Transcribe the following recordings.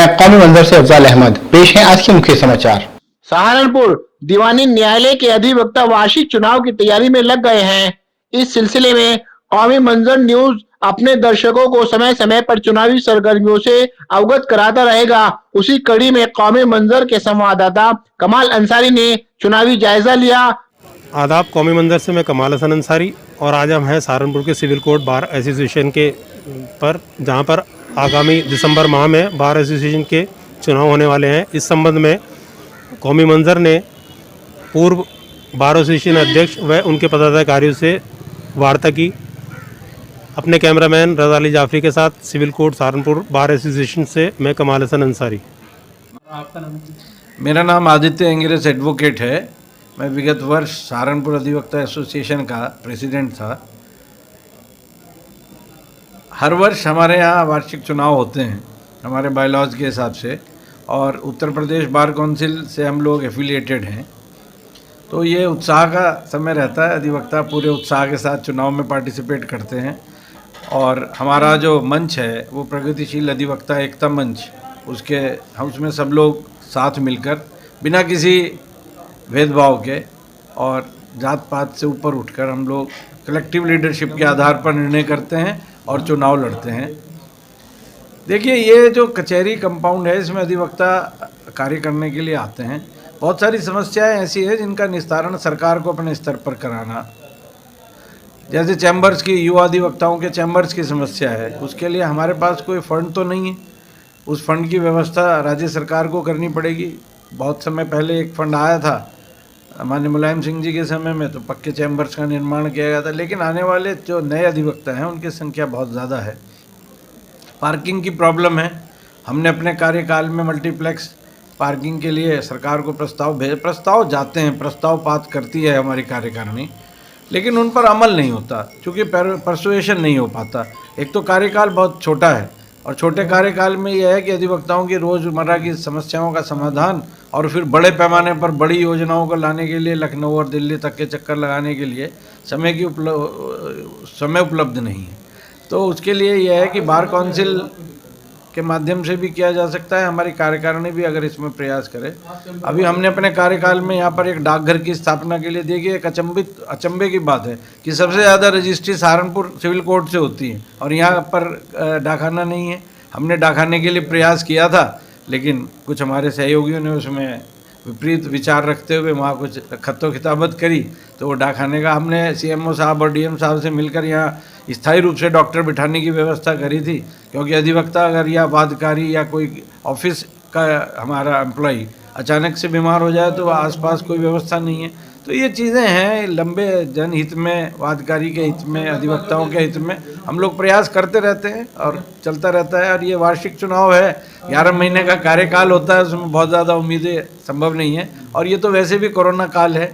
मैं कौमी मंजर से अफजाल अहमद। पेश है आज के मुख्य समाचार। सहारनपुर दीवानी न्यायालय के अधिवक्ता वार्षिक चुनाव की तैयारी में लग गए हैं। इस सिलसिले में कौमी मंजर न्यूज अपने दर्शकों को समय समय पर चुनावी सरगर्मियों से अवगत कराता रहेगा। उसी कड़ी में कौमी मंजर के संवाददाता कमाल अंसारी ने चुनावी जायजा लिया। आदाब, कौमी मंजर से मैं कमाल हसन अंसारी और आज हम हैं सहारनपुर के सिविल कोर्ट बार एसोसिएशन के पर, जहां पर आगामी दिसंबर माह में बार एसोसिएशन के चुनाव होने वाले हैं। इस संबंध में कौमी मंजर ने पूर्व बार एसोसिएशन अध्यक्ष व उनके पदाधिकारियों से वार्ता की। अपने कैमरामैन रज़ा अली जाफरी के साथ civil court Saharanpur bar association से मैं कमाल हसन अंसारी। आपका नाम? मेरा नाम आदित्य एंग्रेस एडवोकेट है। मैं विगत वर्ष सहारनपुर अधिवक्ता एसोसिएशन का प्रेसिडेंट था। हर वर्ष हमारे यहाँ वार्षिक चुनाव होते हैं हमारे बायलॉज के हिसाब से, और उत्तर प्रदेश बार काउंसिल से हम लोग एफिलिएटेड हैं। तो ये उत्साह का समय रहता है, अधिवक्ता पूरे उत्साह के साथ चुनाव में पार्टिसिपेट करते हैं। और हमारा जो मंच है वो प्रगतिशील अधिवक्ता एकता मंच, उसमें सब लोग साथ मिलकर बिना किसी भेदभाव के और जात पात से ऊपर उठकर हम लोग कलेक्टिव लीडरशिप के आधार पर निर्णय करते हैं और चुनाव लड़ते हैं। देखिए, ये जो कचहरी कंपाउंड है इसमें अधिवक्ता कार्य करने के लिए आते हैं। बहुत सारी समस्याएं ऐसी है जिनका निस्तारण सरकार को अपने स्तर पर कराना, जैसे चैम्बर्स की, युवा अधिवक्ताओं के चैम्बर्स की समस्या है, उसके लिए हमारे पास कोई फंड तो नहीं है। उस फंड की व्यवस्था राज्य सरकार को करनी पड़ेगी। बहुत समय पहले एक फंड आया था माननीय मुलायम सिंह जी के समय में, तो पक्के चैम्बर्स का निर्माण किया गया था। लेकिन आने वाले जो नए अधिवक्ता हैं उनकी संख्या बहुत ज़्यादा है। पार्किंग की प्रॉब्लम है। हमने अपने कार्यकाल में मल्टीप्लेक्स पार्किंग के लिए सरकार को प्रस्ताव जाते हैं, प्रस्ताव पास करती है हमारी कार्यकारिणी, लेकिन उन पर अमल नहीं होता क्योंकि परसुएशन नहीं हो पाता। एक तो कार्यकाल बहुत छोटा है और छोटे कार्यकाल में यह है कि अधिवक्ताओं की रोज़मर्रा की समस्याओं का समाधान और फिर बड़े पैमाने पर बड़ी योजनाओं को लाने के लिए लखनऊ और दिल्ली तक के चक्कर लगाने के लिए समय उपलब्ध नहीं है। तो उसके लिए यह है कि बार काउंसिल के माध्यम से भी किया जा सकता है। हमारी कार्यकारिणी भी अगर इसमें प्रयास करे। अभी हमने अपने कार्यकाल में यहाँ पर एक डाकघर की स्थापना के लिए, देखिए एक अचंभे की बात है कि सबसे ज़्यादा रजिस्ट्री सहारनपुर सिविल कोर्ट से होती है और यहाँ पर डाकखाना नहीं है। हमने डाकखाने के लिए प्रयास किया था, लेकिन कुछ हमारे सहयोगियों ने उसमें विपरीत विचार रखते हुए वहाँ कुछ खत्तो खिताबत करी, तो वो डाकखाने का हमने सीएमओ साहब और डीएम साहब से मिलकर यहाँ स्थायी रूप से डॉक्टर बिठाने की व्यवस्था करी थी। क्योंकि अधिवक्ता अगर या वादकारी या कोई ऑफिस का हमारा एम्प्लॉई अचानक से बीमार हो जाए तो आसपास कोई व्यवस्था नहीं है। तो ये चीज़ें हैं, लंबे जनहित में, वादकारी के हित में, अधिवक्ताओं के हित में हम लोग प्रयास करते रहते हैं और चलता रहता है। और ये वार्षिक चुनाव है, 11 महीने का कार्यकाल होता है, उसमें बहुत ज़्यादा उम्मीदें संभव नहीं है। और ये तो वैसे भी कोरोना काल है।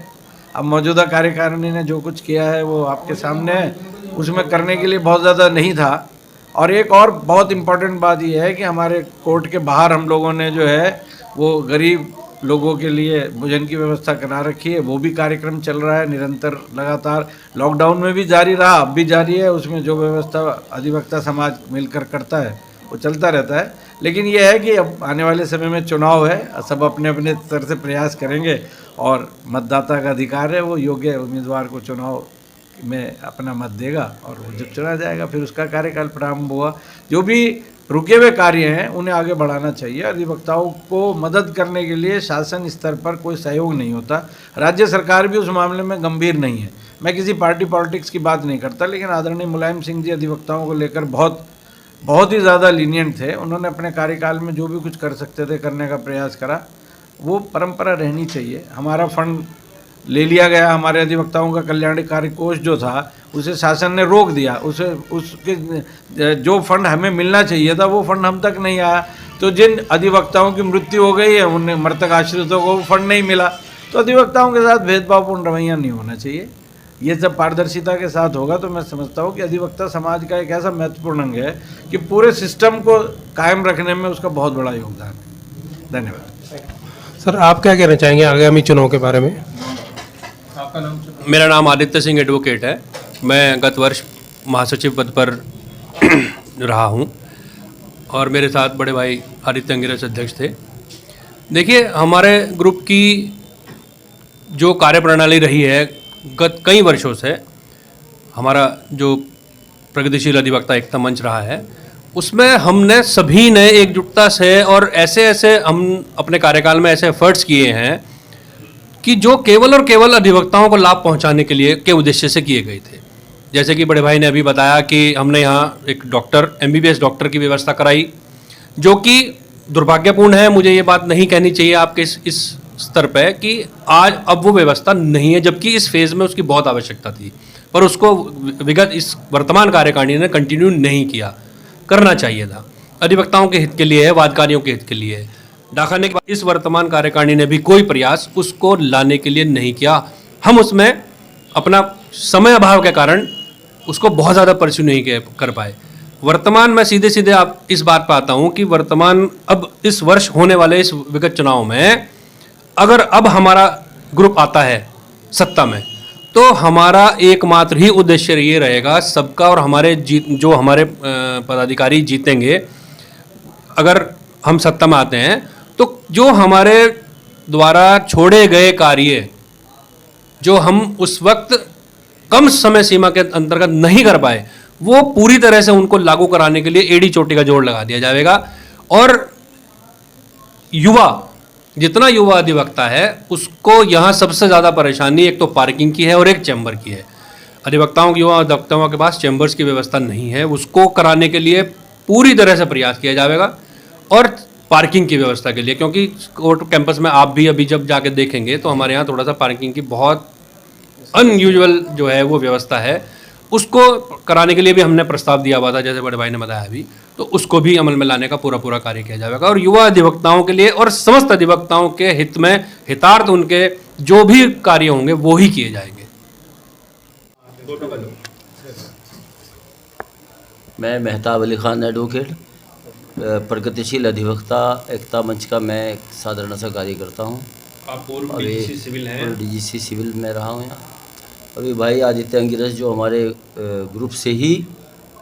अब मौजूदा कार्यकारिणी ने जो कुछ किया है वो आपके सामने है, उसमें करने के लिए बहुत ज़्यादा नहीं था। और एक और बहुत इम्पॉर्टेंट बात यह है कि हमारे कोर्ट के बाहर हम लोगों ने जो है वो गरीब लोगों के लिए भोजन की व्यवस्था करा रखी है। वो भी कार्यक्रम चल रहा है निरंतर, लगातार। लॉकडाउन में भी जारी रहा, अब भी जारी है। उसमें जो व्यवस्था अधिवक्ता समाज मिलकर करता है वो चलता रहता है। लेकिन यह है कि अब आने वाले समय में चुनाव है, सब अपने अपने स्तर से प्रयास करेंगे और मतदाता का अधिकार है, वो योग्य उम्मीदवार को चुनाव में अपना मत देगा और वो जब चुना जाएगा फिर उसका कार्यकाल प्रारंभ हुआ। जो भी रुके हुए कार्य हैं उन्हें आगे बढ़ाना चाहिए। अधिवक्ताओं को मदद करने के लिए शासन स्तर पर कोई सहयोग नहीं होता। राज्य सरकार भी उस मामले में गंभीर नहीं है। मैं किसी पार्टी पॉलिटिक्स की बात नहीं करता, लेकिन आदरणीय मुलायम सिंह जी अधिवक्ताओं को लेकर बहुत ही ज़्यादा लीनियंट थे। उन्होंने अपने कार्यकाल में जो भी कुछ कर सकते थे करने का प्रयास करा। वो परंपरा रहनी चाहिए। हमारा फंड ले लिया गया, हमारे अधिवक्ताओं का कल्याणकारी कोष जो था उसे शासन ने रोक दिया। उसके जो फंड हमें मिलना चाहिए था वो फंड हम तक नहीं आया। तो जिन अधिवक्ताओं की मृत्यु हो गई है उन्हें, मृतक आश्रितों को फंड नहीं मिला। तो अधिवक्ताओं के साथ भेदभावपूर्ण रवैया नहीं होना चाहिए। ये सब पारदर्शिता के साथ होगा तो मैं समझता हूँ कि अधिवक्ता समाज का एक ऐसा महत्वपूर्ण अंग है कि पूरे सिस्टम को कायम रखने में उसका बहुत बड़ा योगदान है। धन्यवाद। सर, आप क्या कहना चाहेंगे आगामी चुनाव के बारे में? आपका नाम? मेरा नाम आदित्य सिंह एडवोकेट है। मैं गत वर्ष महासचिव पद पर रहा हूँ। और मेरे साथ बड़े भाई आदित्य अंगिरस अध्यक्ष थे। देखिए, हमारे ग्रुप की जो कार्यप्रणाली रही है गत कई वर्षों से, हमारा जो प्रगतिशील अधिवक्ता एकता मंच रहा है, उसमें हमने सभी ने एकजुटता से और ऐसे ऐसे हम अपने कार्यकाल में ऐसे एफर्ट्स किए हैं कि जो केवल और केवल अधिवक्ताओं को लाभ पहुंचाने के लिए के उद्देश्य से किए गए थे। जैसे कि बड़े भाई ने अभी बताया कि हमने यहाँ एक डॉक्टर MBBS डॉक्टर की व्यवस्था कराई, जो कि दुर्भाग्यपूर्ण है, मुझे ये बात नहीं कहनी चाहिए आपके इस स्तर पे कि आज अब वो व्यवस्था नहीं है, जबकि इस फेज़ में उसकी बहुत आवश्यकता थी, पर उसको विगत इस वर्तमान कार्यकारिणी ने कंटिन्यू नहीं किया। करना चाहिए था, अधिवक्ताओं के हित के लिए है, वादकारियों के हित के लिए है। डाकखाने के बाद इस वर्तमान कार्यकारिणी ने भी कोई प्रयास उसको लाने के लिए नहीं किया। हम उसमें अपना समय अभाव के कारण उसको बहुत ज़्यादा परस्यू नहीं कर पाए। वर्तमान में सीधे सीधे आप इस बात पर आता हूँ कि वर्तमान अब इस वर्ष होने वाले इस विगत चुनाव में अगर अब हमारा ग्रुप आता है सत्ता में, तो हमारा एकमात्र ही उद्देश्य ये रहेगा सबका, और हमारे जो हमारे पदाधिकारी जीतेंगे, अगर हम सत्ता में आते हैं तो जो हमारे द्वारा छोड़े गए कार्य जो हम उस वक्त कम समय सीमा के अंतर्गत नहीं कर पाए, वो पूरी तरह से उनको लागू कराने के लिए एड़ी चोटी का जोड़ लगा दिया जाएगा। और जितना युवा अधिवक्ता है उसको यहाँ सबसे ज़्यादा परेशानी एक तो पार्किंग की है और एक चैम्बर की है। अधिवक्ताओं युवा अधिवक्ताओं के पास चैम्बर्स की व्यवस्था नहीं है, उसको कराने के लिए पूरी तरह से प्रयास किया जाएगा। और पार्किंग की व्यवस्था के लिए, क्योंकि कोर्ट कैंपस में आप भी अभी जब जाके देखेंगे तो हमारे यहाँ थोड़ा सा पार्किंग की बहुत अनयूजुअल जो है वो व्यवस्था है, उसको कराने के लिए भी हमने प्रस्ताव दिया हुआ था, जैसे बड़े भाई ने बताया अभी, तो उसको भी अमल में लाने का पूरा कार्य किया जाएगा। और युवा अधिवक्ताओं के लिए और समस्त अधिवक्ताओं के हित में हितार्थ उनके जो भी कार्य होंगे वो ही किए जाएंगे। मैं मेहताब अली खान एडवोकेट, प्रगतिशील अधिवक्ता एकता मंच का मैं एक साधारण सा कार्य करता हूँ। आप पूर्व DGC सिविल हैं? DGC सिविल में रहा हूँ यहाँ। अभी भाई आदित्य अंगिरस जो हमारे ग्रुप से ही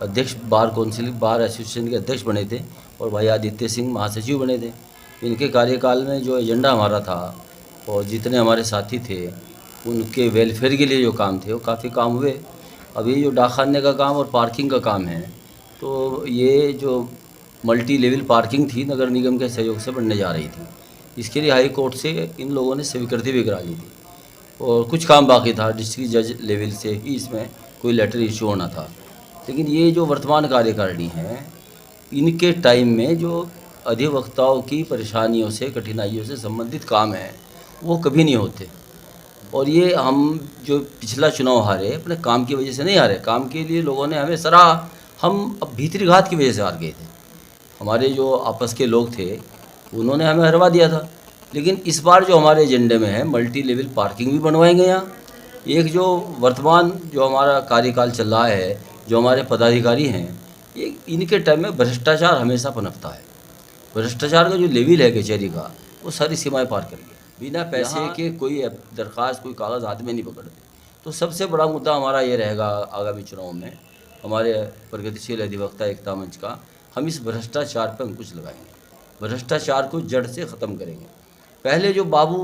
अध्यक्ष बार एसोसिएशन के अध्यक्ष बने थे, और भाई आदित्य सिंह महासचिव बने थे। इनके कार्यकाल में जो एजेंडा हमारा था और जितने हमारे साथी थे उनके वेलफेयर के लिए जो काम थे वो काफ़ी काम हुए। अभी जो डाकखाने का काम और पार्किंग का काम है, तो ये जो मल्टी लेवल पार्किंग थी नगर निगम के सहयोग से बनने जा रही थी। इसके लिए हाई कोर्ट से इन लोगों ने स्वीकृति भी करा ली थी, और कुछ काम बाकी था, डिस्ट्रिक्ट जज लेवल से ही इसमें कोई लेटर इशू होना था। लेकिन ये जो वर्तमान कार्यकारिणी है, इनके टाइम में जो अधिवक्ताओं की परेशानियों से कठिनाइयों से संबंधित काम है वो कभी नहीं होते। और ये हम जो पिछला चुनाव हारे अपने काम की वजह से नहीं हारे, काम के लिए लोगों ने हमें सराहा, हम अब भीतरी घात की वजह से हार गए थे। हमारे जो आपस के लोग थे उन्होंने हमें हरवा दिया था। लेकिन इस बार जो हमारे एजेंडे में है, मल्टी लेवल पार्किंग भी बनवाएंगे यहाँ। एक जो वर्तमान जो हमारा कार्यकाल चल रहा है, जो हमारे पदाधिकारी हैं, ये इनके टाइम में भ्रष्टाचार हमेशा पनपता है। भ्रष्टाचार का जो लेवल है कचहरी का, वो सारी सीमाएं पार कर गया। बिना पैसे के कोई दरख्वास्त, कोई कागज़ हाथ में नहीं पकड़ते। तो सबसे बड़ा मुद्दा हमारा ये रहेगा आगामी चुनाव में, हमारे प्रगतिशील अधिवक्ता एकता मंच का, हम इस भ्रष्टाचार पर अंकुश लगाएंगे, भ्रष्टाचार को जड़ से ख़त्म करेंगे। पहले जो बाबू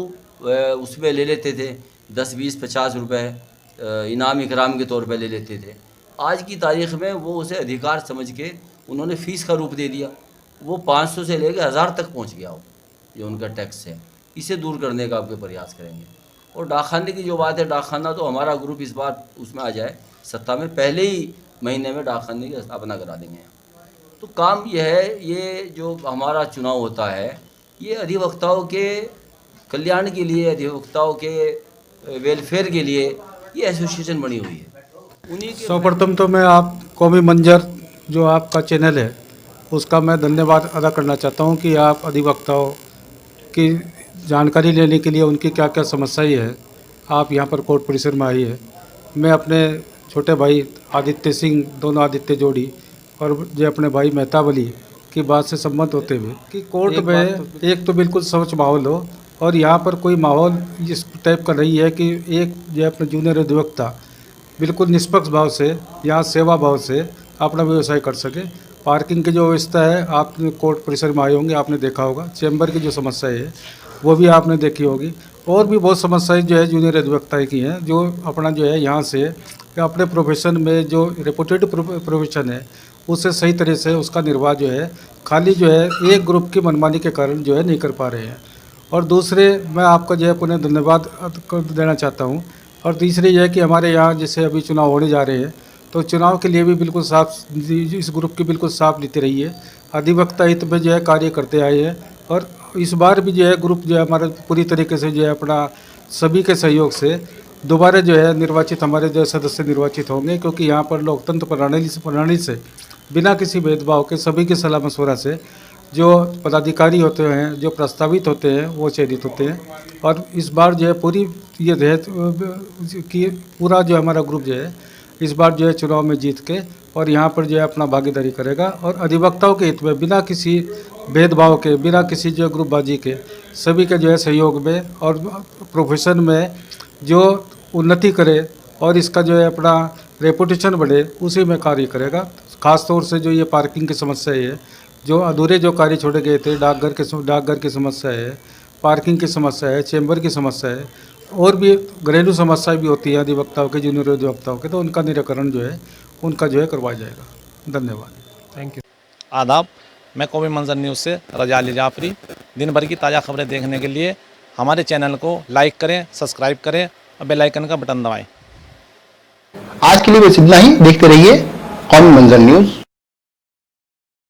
उसमें ले लेते थे 10, 20, 50 रुपये इनाम इकराम के तौर पे ले लेते थे, आज की तारीख़ में वो उसे अधिकार समझ के उन्होंने फ़ीस का रूप दे दिया। वो 500 से लेकर 1000 तक पहुंच गया हो, जो उनका टैक्स है। इसे दूर करने का आपके प्रयास करेंगे। और डाकखाने की जो बात है, डाकखाना तो हमारा ग्रुप इस बार उसमें आ जाए सत्ता में, पहले ही महीने में डाकखाने की स्थापना करा देंगे। तो काम यह है, ये जो हमारा चुनाव होता है ये अधिवक्ताओं के कल्याण के लिए, अधिवक्ताओं के वेलफेयर के लिए ये एसोसिएशन बनी हुई है। उन्हीं के सर्वप्रथम तो मैं आप कौमी मंजर जो आपका चैनल है उसका मैं धन्यवाद अदा करना चाहता हूं कि आप अधिवक्ताओं की जानकारी लेने के लिए उनकी क्या क्या समस्याएं है, आप यहां पर कोर्ट परिसर में आई है। मैं अपने छोटे भाई आदित्य सिंह, दोनों आदित्य जोड़ी, और जो अपने भाई मेहताब अली की बात से संबंध होते हुए कि कोर्ट में एक तो बिल्कुल स्वच्छ माहौल हो, और यहाँ पर कोई माहौल इस टाइप का नहीं है कि एक जो अपने जूनियर अधिवक्ता बिल्कुल निष्पक्ष भाव से, यहाँ सेवा भाव से अपना व्यवसाय कर सके। पार्किंग की जो व्यवस्था है आपने कोर्ट परिसर में आए होंगे, आपने देखा होगा। चैम्बर की जो समस्या है वो भी आपने देखी होगी। और भी बहुत समस्याएं जो है जूनियर अधिवक्ताएं की हैं, जो अपना जो है यहाँ से अपने प्रोफेशन में जो रेपुटेड प्रोफेशन है उससे सही तरह से उसका निर्वाह जो है खाली जो है एक ग्रुप की मनमानी के कारण जो है नहीं कर पा रहे हैं। और दूसरे मैं आपका जो है पुनः धन्यवाद देना चाहता हूँ। और तीसरी यह है कि हमारे यहाँ जैसे अभी चुनाव होने जा रहे हैं तो चुनाव के लिए भी बिल्कुल साफ, इस ग्रुप की बिल्कुल साफ नीति रही है। अधिवक्ता हित में जो है कार्य करते आए हैं और इस बार भी जो है ग्रुप जो है हमारा पूरी तरीके से जो है अपना सभी के सहयोग से दोबारा जो है निर्वाचित हमारे जो सदस्य निर्वाचित होंगे, क्योंकि यहाँ पर लोकतंत्र प्रणाली से बिना किसी भेदभाव के सभी की सलाह मशवरा से जो पदाधिकारी होते हैं, जो प्रस्तावित होते हैं, वो चयनित होते हैं। और इस बार जो है पूरी ये कि पूरा जो हमारा ग्रुप जो है इस बार जो है चुनाव में जीत के और यहाँ पर जो है अपना भागीदारी करेगा और अधिवक्ताओं के हित में बिना किसी भेदभाव के, बिना किसी जो ग्रुपबाजी के सभी के जो है सहयोग में और प्रोफेशन में जो उन्नति करे और इसका जो है अपना रेपुटेशन बढ़े, उसी में कार्य करेगा। ख़ास तौर से जो ये पार्किंग की समस्या है, जो अधूरे जो कार्य छोड़े गए थे, डाकघर की समस्या है, पार्किंग की समस्या है, चैम्बर की समस्या है, और भी घरेलू समस्याएं भी होती है अधिवक्ताओं के, जूनियर अधिवक्ताओं के, तो उनका निराकरण जो है उनका जो है करवाया जाएगा। धन्यवाद। Thank you. आदाब, मैं कौमी मंजर न्यूज़ से रजा अली जाफरी। दिन भर की ताज़ा खबरें देखने के लिए हमारे चैनल को लाइक करें, सब्सक्राइब करें और बेल आइकन का बटन दबाएं। आज के लिए बस इतना ही। देखते रहिए कौमी मंजर न्यूज।